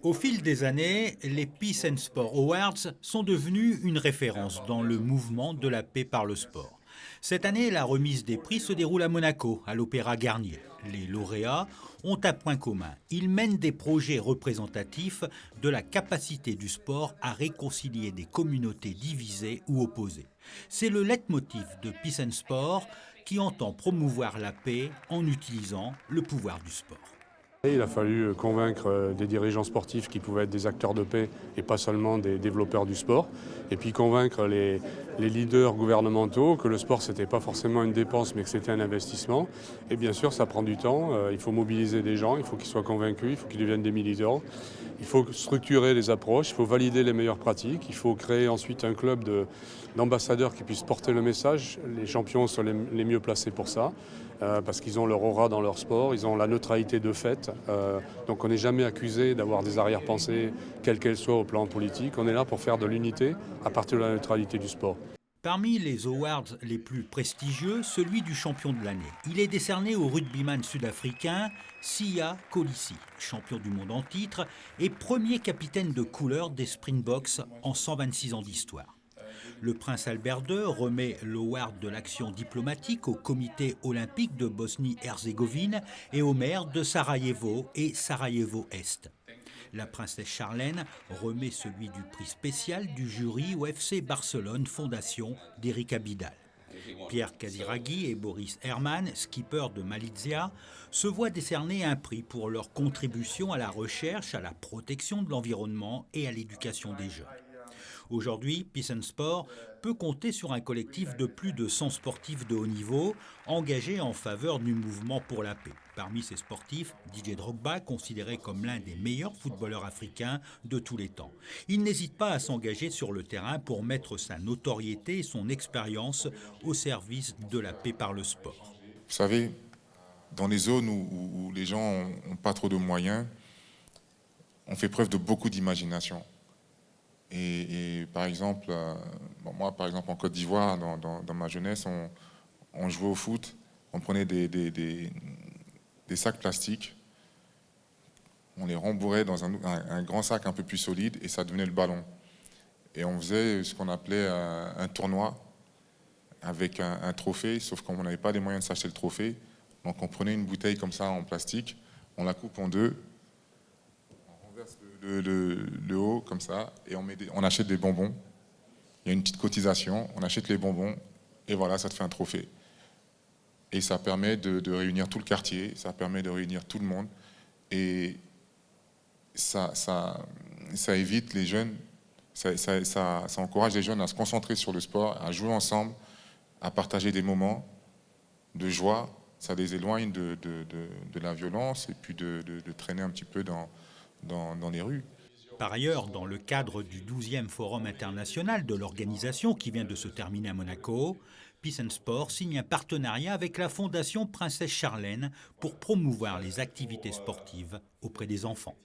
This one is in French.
Au fil des années, les Peace and Sport Awards sont devenus une référence dans le mouvement de la paix par le sport. Cette année, la remise des prix se déroule à Monaco, à l'Opéra Garnier. Les lauréats ont un point commun. Ils mènent des projets représentatifs de la capacité du sport à réconcilier des communautés divisées ou opposées. C'est le leitmotiv de Peace and Sport qui entend promouvoir la paix en utilisant le pouvoir du sport. Il a fallu convaincre des dirigeants sportifs qui pouvaient être des acteurs de paix et pas seulement des développeurs du sport. Et puis convaincre les leaders gouvernementaux que le sport, ce n'était pas forcément une dépense, mais que c'était un investissement. Et bien sûr, ça prend du temps. Il faut mobiliser des gens, il faut qu'ils soient convaincus, il faut qu'ils deviennent des militants. Il faut structurer les approches, il faut valider les meilleures pratiques. Il faut créer ensuite un club d'ambassadeurs qui puissent porter le message. Les champions sont les mieux placés pour ça, parce qu'ils ont leur aura dans leur sport, ils ont la neutralité de fait. Donc on n'est jamais accusé d'avoir des arrière-pensées, quelles qu'elles soient au plan politique. On est là pour faire de l'unité à partir de la neutralité du sport. Parmi les awards les plus prestigieux, celui du champion de l'année. Il est décerné au rugbyman sud-africain Siya Kolisi, champion du monde en titre et premier capitaine de couleur des Springboks en 126 ans d'histoire. Le prince Albert II remet l'award de l'action diplomatique au comité olympique de Bosnie-Herzégovine et au maire de Sarajevo et Sarajevo-Est. La princesse Charlène remet celui du prix spécial du jury au FC Barcelone Fondation d'Erika Bidal. Pierre Casiraghi et Boris Herman, skipper de Malizia, se voient décerner un prix pour leur contribution à la recherche, à la protection de l'environnement et à l'éducation des jeunes. Aujourd'hui, Peace and Sport peut compter sur un collectif de plus de 100 sportifs de haut niveau engagés en faveur du mouvement pour la paix. Parmi ces sportifs, Didier Drogba, considéré comme l'un des meilleurs footballeurs africains de tous les temps. Il n'hésite pas à s'engager sur le terrain pour mettre sa notoriété et son expérience au service de la paix par le sport. Vous savez, dans les zones où les gens n'ont pas trop de moyens, on fait preuve de beaucoup d'imagination. Et par exemple, moi par exemple en Côte d'Ivoire, dans ma jeunesse, on jouait au foot, on prenait des sacs plastiques, on les rembourrait dans un grand sac un peu plus solide et ça devenait le ballon. Et on faisait ce qu'on appelait un tournoi avec un trophée, sauf qu'on n'avait pas les moyens de s'acheter le trophée. Donc on prenait une bouteille comme ça en plastique, on la coupe en deux, on renverse le haut comme ça et on achète des bonbons. Il y a une petite cotisation, on achète les bonbons et voilà, ça te fait un trophée. Et ça permet de réunir tout le quartier, ça permet de réunir tout le monde et ça évite les jeunes, ça encourage les jeunes à se concentrer sur le sport, à jouer ensemble, à partager des moments de joie. Ça les éloigne de la violence et puis de traîner un petit peu dans les rues. Par ailleurs, dans le cadre du 12e Forum international de l'organisation qui vient de se terminer à Monaco, Peace and Sport signe un partenariat avec la Fondation Princesse Charlène pour promouvoir les activités sportives auprès des enfants.